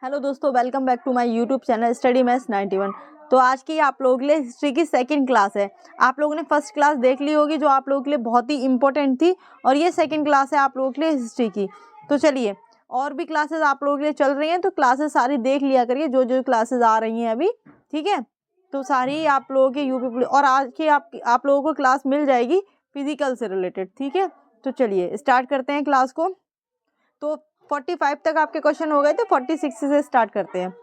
Hello दोस्तों, welcome back to my YouTube channel study maths 91। तो आज की आप लोगों के लिए हिस्ट्री की सेकंड क्लास है। आप लोगों ने फर्स्ट क्लास देख ली होगी जो आप लोगों के लिए बहुत ही इंपॉर्टेंट थी, और ये सेकंड क्लास है आप लोगों के लिए हिस्ट्री की। तो चलिए, और भी क्लासेस आप लोगों के लिए चल रही हैं, तो क्लासेस सारी देख लिया करिए जो जो क्लासेस आ रही हैं अभी, ठीक है। तो सारी आप लोगों के यूपी और आज की आप लोगों को क्लास मिल जाएगी फिजिकल से रिलेटेड, ठीक है। तो चलिए स्टार्ट करते हैं क्लास को। तो 45 तक आपके क्वेश्चन हो गए थे, 46 से स्टार्ट करते हैं।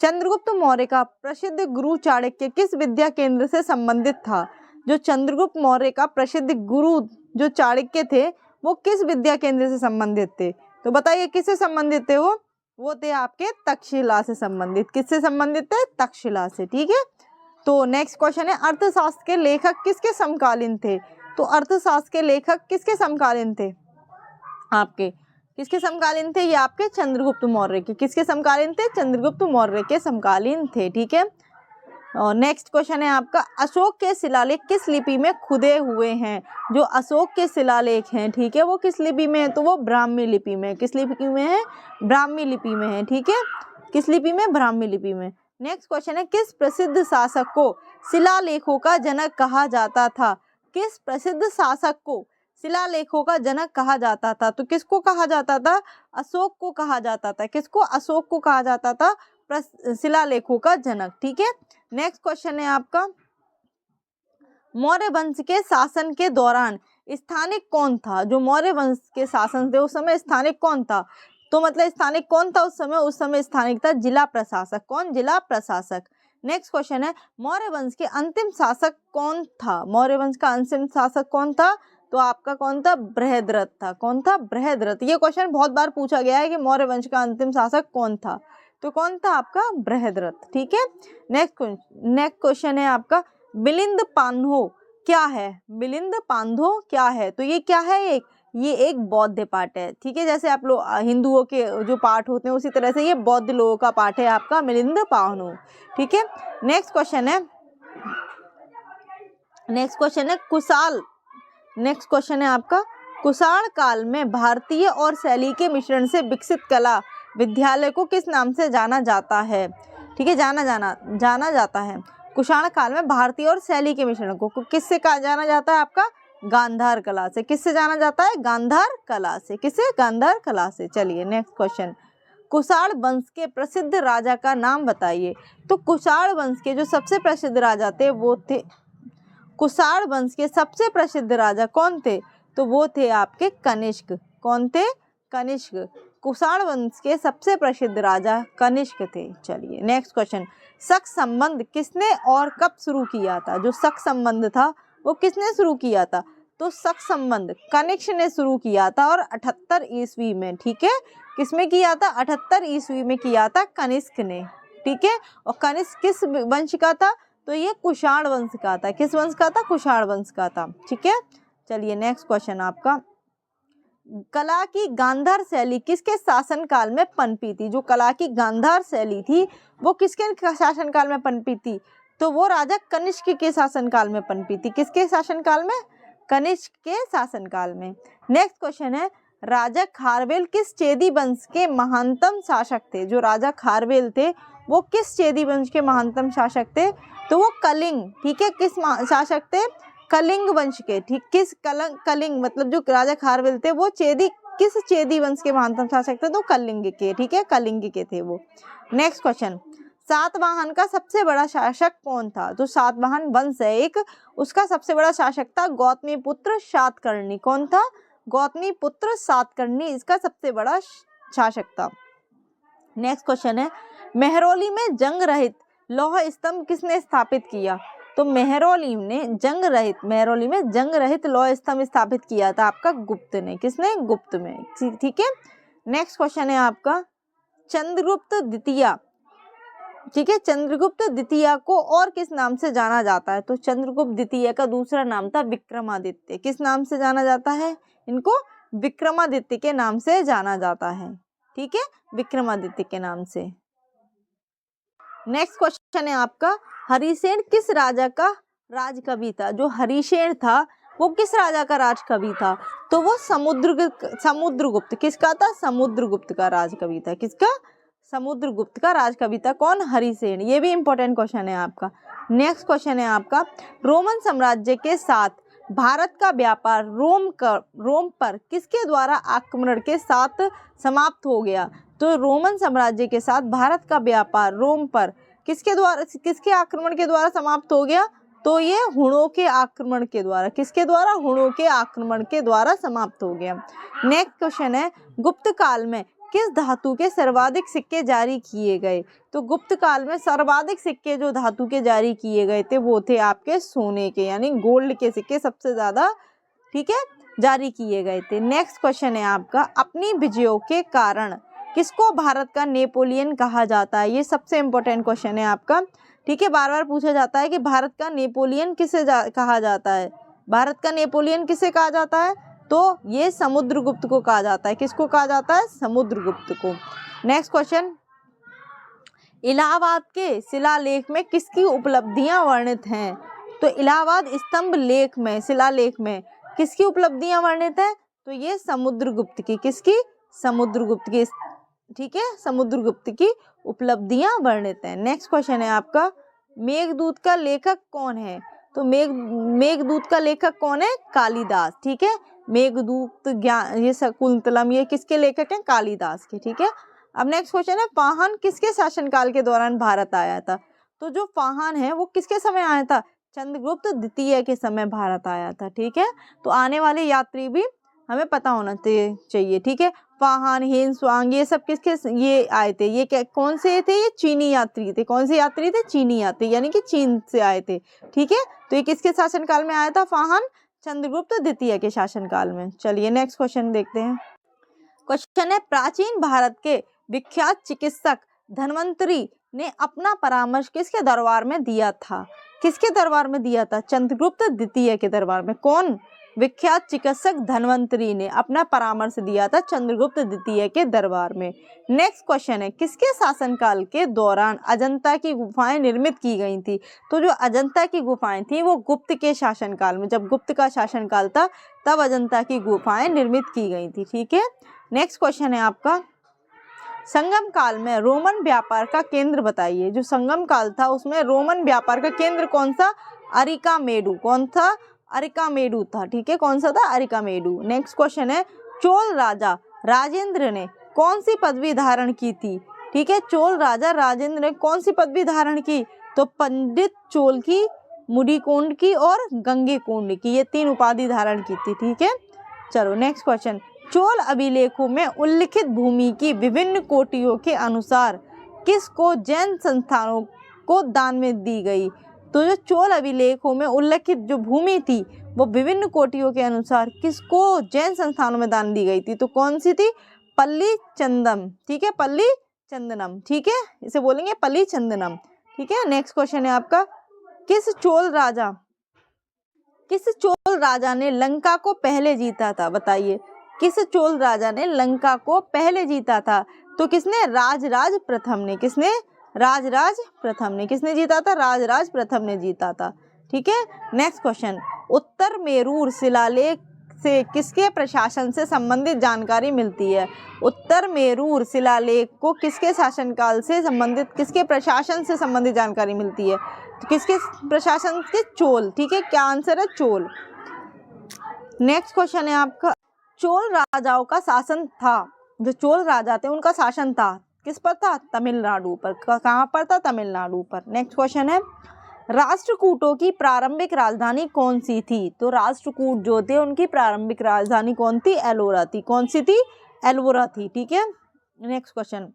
चंद्रगुप्त मौर्य का प्रसिद्ध गुरु चाणक्य किस विद्या केंद्र से संबंधित था? जो चंद्रगुप्त मौर्य का प्रसिद्ध गुरु जो चाणक्य थे वो किस विद्या केंद्र से संबंधित थे? तो बताइए किससे संबंधित थे वो थे आपके तक्षशिला से संबंधित। किससे संबंधित थे? तक्षशिला से, ठीक है। तो नेक्स्ट क्वेश्चन है, अर्थशास्त्र के लेखक किसके समकालीन थे? तो अर्थशास्त्र के लेखक किसके समकालीन थे? आपके किसके समकालीन थे? ये आपके चंद्रगुप्त मौर्य के। किसके समकालीन थे? चंद्रगुप्त मौर्य के समकालीन थे, ठीक है। और नेक्स्ट क्वेश्चन है आपका, अशोक के शिलालेख किस लिपि में खुदे हुए हैं? जो अशोक के शिलालेख हैं, ठीक है, वो किस लिपि में है? तो वो ब्राह्मी लिपि में। किस लिपि में है? ब्राह्मी लिपि में है, ठीक है। किस लिपि में? ब्राह्मी लिपि में। नेक्स्ट क्वेश्चन है, किस प्रसिद्ध शासक को शिलालेखों का जनक कहा जाता था? किस प्रसिद्ध शासक को शिलालेखों का जनक कहा जाता था? तो किसको कहा जाता था? अशोक को कहा जाता था। किसको? अशोक को कहा जाता था शिलालेखों का जनक, ठीक है। नेक्स्ट क्वेश्चन है आपका, मौर्य वंश के शासन के दौरान स्थानिक कौन था? जो मौर्य वंश के शासन थे उस समय स्थानिक कौन था? तो मतलब स्थानिक कौन था उस समय? उस समय स्थानिक था जिला प्रशासक। कौन? जिला प्रशासक। नेक्स्ट क्वेश्चन है, मौर्य वंश के अंतिम शासक कौन था? मौर्य वंश का अंतिम शासक कौन था? तो आपका कौन था? बृहद्रथ था। कौन था? बृहद्रथ। ये क्वेश्चन बहुत बार पूछा गया है कि मौर्य वंश का अंतिम शासक कौन था? तो कौन था आपका? बृहद्रथ, ठीक है। नेक्स्ट क्वेश्चन है आपका, मिलिंद पान्हो क्या है? मिलिंद पान्हो क्या है? तो ये क्या है? ये एक बौद्ध पाठ है, ठीक है। जैसे आप लोग हिंदुओं के जो पाठ होते हैं उसी तरह से ये बौद्ध लोगों का पाठ है आपका मिलिंद पान्हो, ठीक है। नेक्स्ट क्वेश्चन है कुशाल। नेक्स्ट क्वेश्चन है आपका, कुषाण काल में भारतीय और शैली के मिश्रण से विकसित कला विद्यालय को किस नाम से जाना जाता है? ठीक है, जाना जाता है। कुषाण काल में भारतीय और शैली के मिश्रण को किससे कहा जाना जाता है? आपका गांधार कला से। किससे जाना जाता है? गांधार कला से। किससे? गांधार कला से। चलिए नेक्स्ट क्वेश्चन, कुषाण वंश के प्रसिद्ध राजा का नाम बताइए। तो कुषाण वंश के जो सबसे प्रसिद्ध राजा थे वो थे, कुषाण वंश के सबसे प्रसिद्ध राजा कौन थे? तो वो थे आपके कनिष्क। कौन थे? कनिष्क। कुषाण वंश के सबसे प्रसिद्ध राजा कनिष्क थे। चलिए नेक्स्ट क्वेश्चन, शक संबंध किसने और कब शुरू किया था? जो शक संबंध था वो किसने शुरू किया था? तो शक संबंध कनिष्क ने शुरू किया था, और 78 ईस्वी में, ठीक है। किसमें किया था? 78 ईस्वी में किया था कनिष्क ने, ठीक है। और कनिष्क किस वंश का था? तो ये कुषाण वंश का था। किस वंश का था? कुषाण वंश का था, ठीक है। चलिए नेक्स्ट क्वेश्चन आपका, कला की गांधार शैली किसके शासन काल में पनपी थी? जो कला की गांधार शैली थी वो किसके शासन काल में पनपी थी? तो वो राजा कनिष्क के शासन काल में पनपी थी। किसके शासन काल में? कनिष्क के शासन काल में। नेक्स्ट क्वेश्चन है, राजा खारवेल किस चेदी वंश के महानतम शासक थे? जो राजा खारवेल थे वो किस चेदी वंश के महानतम शासक थे? तो वो कलिंग, ठीक है। किस शासक थे? कलिंग वंश के, ठीक। किस कलिंग मतलब जो राजा खारवेल थे वो किस चेदी वंश के महानतम शासक थे? तो कलिंग के, ठीक है, कलिंग के थे वो। नेक्स्ट क्वेश्चन, सातवाहन का सबसे बड़ा शासक कौन था? जो सातवाहन वंश है एक, उसका सबसे बड़ा शासक था गौतमी पुत्र सातकर्णी। कौन था? गौतमी पुत्र सातकर्णी इसका सबसे बड़ा शासक था। नेक्स्ट क्वेश्चन है, मेहरौली में जंग रहित लौह स्तंभ किसने स्थापित किया? तो मेहरौली में जंग रहित लौह स्तंभ स्थापित किया था आपका गुप्त ने। किसने? गुप्त में, ठीक है। नेक्स्ट क्वेश्चन है आपका, चंद्रगुप्त द्वितीय, ठीक है। चंद्रगुप्त द्वितीय को और किस नाम से जाना जाता है? तो चंद्रगुप्त द्वितीय का दूसरा नाम था विक्रमादित्य। किस नाम से जाना जाता है इनको? विक्रमादित्य के नाम से जाना जाता है, ठीक है, विक्रमादित्य के नाम से। नेक्स्ट क्वेश्चन है आपका, हरिसेन किस राजा का राजकवि था? जो हरिसेन था वो किस राजा का राजकवि था? तो वो समुद्रगुप्त। किसका था? समुद्रगुप्त का राजकवि था। किसका? समुद्रगुप्त का राजकवि था कौन? हरिसेन। ये भी इंपॉर्टेंट क्वेश्चन है आपका। नेक्स्ट क्वेश्चन है आपका, रोमन साम्राज्य के साथ भारत का व्यापार रोम पर किसके द्वारा आक्रमण के साथ समाप्त हो गया? तो रोमन साम्राज्य के साथ भारत का व्यापार रोम पर किसके आक्रमण के द्वारा समाप्त हो गया? तो ये हुणों के आक्रमण के द्वारा। किसके द्वारा? हुणों के आक्रमण के द्वारा समाप्त हो गया। नेक्स्ट क्वेश्चन है, गुप्त काल में किस धातु के सर्वाधिक सिक्के जारी किए गए? तो गुप्त काल में सर्वाधिक सिक्के जो धातु के जारी किए गए थे वो थे आपके सोने के, यानी गोल्ड के सिक्के सबसे ज्यादा, ठीक है, जारी किए गए थे। नेक्स्ट क्वेश्चन है आपका, अपनी विजयों के कारण किसको भारत का नेपोलियन कहा जाता है? ये सबसे इंपॉर्टेंट क्वेश्चन है आपका, ठीक है, बार बार पूछा जाता है कि भारत का नेपोलियन किसे कहा जाता है? भारत का नेपोलियन किसे कहा जाता है? तो ये समुद्रगुप्त को कहा जाता है। किसको कहा जाता है? समुद्रगुप्त को। नेक्स्ट क्वेश्चन, इलाहाबाद के शिलालेख में किसकी उपलब्धियां वर्णित हैं? तो इलाहाबाद स्तंभ लेख में, शिलालेख में किसकी उपलब्धियां वर्णित है? तो ये समुद्रगुप्त की। किसकी? समुद्रगुप्त की, ठीक है, समुद्रगुप्त की उपलब्धियां वर्णित हैं। नेक्स्ट क्वेश्चन है आपका, मेघदूत का लेखक कौन है? तो मेघदूत का लेखक कौन है? कालिदास, ठीक है। मेघदूत, ज्ञान, ये शकुंतलम, ये किसके लेखक हैं? कालिदास के, ठीक है। अब नेक्स्ट क्वेश्चन है, फाहन किसके शासनकाल के दौरान भारत आया था? तो जो फाहन है वो किसके समय आया था? चंद्रगुप्त द्वितीय के समय भारत आया था, ठीक है। तो आने वाले यात्री भी हमें पता होना चाहिए, ठीक है। फाहन, हेन स्वांग, ये सब किसके ये आए थे? ये क्या, कौन से थे? ये चीनी यात्री थे। कौन से यात्री थे? चीनी यात्री, यानी कि चीन से आए थे, ठीक है। तो ये किसके शासनकाल में आया था? फाहन चंद्रगुप्त द्वितीय के शासनकाल में। चलिए नेक्स्ट क्वेश्चन देखते हैं। क्वेश्चन है, प्राचीन भारत के विख्यात चिकित्सक धन्वंतरी ने अपना परामर्श किसके दरबार में दिया था? किसके दरबार में दिया था? चंद्रगुप्त द्वितीय के दरबार में। कौन? विख्यात चिकित्सक धन्वंतरी ने अपना परामर्श दिया था चंद्रगुप्त द्वितीय के दरबार में। नेक्स्ट क्वेश्चन है, किसके शासनकाल के दौरान अजंता की गुफाएं निर्मित की गई थी? तो जो अजंता की गुफाएं थी वो गुप्त के शासनकाल में, जब गुप्त का शासनकाल था तब अजंता की गुफाएं निर्मित की गई थी, ठीक है। नेक्स्ट क्वेश्चन है आपका, संगम काल में रोमन व्यापार का केंद्र बताइए। जो संगम काल था उसमें रोमन व्यापार का केंद्र कौन सा? अरिकामेडु। कौन था? अरिकामेडु था, ठीक है। कौन सा था? अरिकामेडु। नेक्स्ट क्वेश्चन है, चोल राजा राजेंद्र ने कौन सी पदवी धारण की थी? ठीक है, चोल राजा राजेंद्र ने कौन सी पदवी धारण की? तो पंडित चोल की, मुडिकोंड की और गंगेकोंड की, ये 3 उपाधि धारण की थी, ठीक है। चलो नेक्स्ट क्वेश्चन, चोल अभिलेखों में उल्लिखित भूमि की विभिन्न कोटियों के अनुसार किसको जैन संस्थानों को दान में दी गई? तो जो चोल अभिलेखों में उल्लिखित जो भूमि थी वो विभिन्न कोटियों के अनुसार किसको जैन संस्थानों में दान दी गई थी? तो कौन सी थी? पल्ली चंदम, ठीक है, पल्ली चंदनम, ठीक है, इसे बोलेंगे पल्ली चंदनम, ठीक है। नेक्स्ट क्वेश्चन है आपका, किस चोल राजा ने लंका को पहले जीता था? बताइए, किस चोल राजा ने लंका को पहले जीता था? तो किसने? राजराज प्रथम ने। किसने? राजराज प्रथम ने। किसने जीता था? राजराज प्रथम ने जीता था, ठीक है। नेक्स्ट क्वेश्चन, उत्तर मेरूर शिलालेख से किसके प्रशासन से संबंधित जानकारी मिलती है? उत्तर मेरूर शिलालेख को किसके शासनकाल से संबंधित, किसके प्रशासन से संबंधित जानकारी मिलती है? तो किसके प्रशासन के? चोल, ठीक है। क्या आंसर है? चोल। नेक्स्ट क्वेश्चन है आपका, चोल राजाओं का शासन था, जो चोल राजा थे उनका शासन था किस पर था? तमिलनाडु पर। कहाँ पर था? तमिलनाडु पर। नेक्स्ट क्वेश्चन है, राष्ट्रकूटों की प्रारंभिक राजधानी कौन सी थी? तो राष्ट्रकूट जो थे उनकी प्रारंभिक राजधानी कौन थी? एलोरा थी। कौन सी थी? एलोरा थी, ठीक है। नेक्स्ट क्वेश्चन,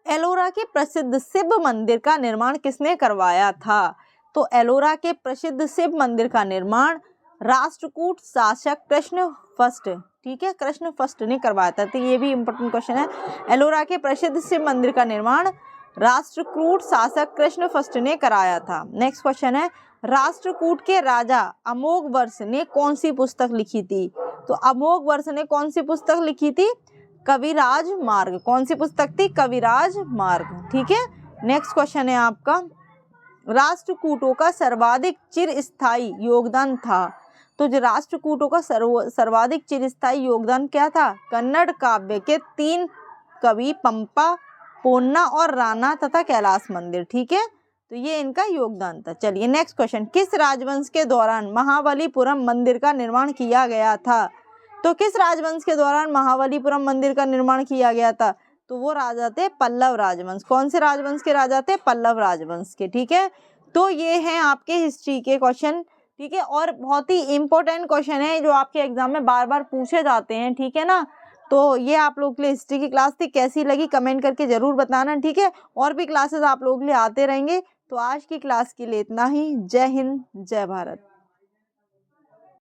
एलोरा के प्रसिद्ध शिव मंदिर का निर्माण किसने करवाया था? तो एलोरा के प्रसिद्ध शिव मंदिर का निर्माण राष्ट्रकूट शासक कृष्ण फर्स्ट, ठीक है, कृष्ण फर्स्ट ने करवाया था। तो ये भी इंपॉर्टेंट क्वेश्चन है। एलोरा के प्रसिद्ध शिव मंदिर का निर्माण राष्ट्रकूट शासक कृष्ण फर्स्ट ने कराया था। नेक्स्ट क्वेश्चन है, राष्ट्रकूट के राजा अमोघवर्ष ने कौन सी पुस्तक लिखी थी? तो अमोघवर्ष ने कौन सी पुस्तक लिखी थी? कविराज मार्ग। कौन सी पुस्तक थी? कविराज मार्ग, ठीक है। नेक्स्ट क्वेश्चन है आपका, राष्ट्रकूटों का सर्वाधिक चिरस्थायी योगदान था। तो जो राष्ट्रकूटों का सर्वाधिक चिरस्थायी योगदान क्या था? कन्नड़ काव्य के 3 कवि, पंपा, पोन्ना और राणा तथा कैलाश मंदिर। ठीक है, तो ये इनका योगदान था। चलिए नेक्स्ट क्वेश्चन, किस राजवंश के दौरान महाबलीपुरम मंदिर का निर्माण किया गया था? तो किस राजवंश के दौरान महाबलीपुरम मंदिर का निर्माण किया गया था? तो वो राजा थे पल्लव राजवंश। कौन से राजवंश के राजा थे? पल्लव राजवंश के। ठीक है, तो ये हैं आपके हिस्ट्री के क्वेश्चन। ठीक है, और बहुत ही इंपॉर्टेंट क्वेश्चन है जो आपके एग्जाम में बार बार पूछे जाते हैं। ठीक है ना, तो ये आप लोग के लिए हिस्ट्री की क्लास थी। कैसी लगी कमेंट करके जरूर बताना। ठीक है, और भी क्लासेस आप लोगों के लिए आते रहेंगे। तो आज की क्लास के लिए इतना ही। जय हिंद, जय भारत।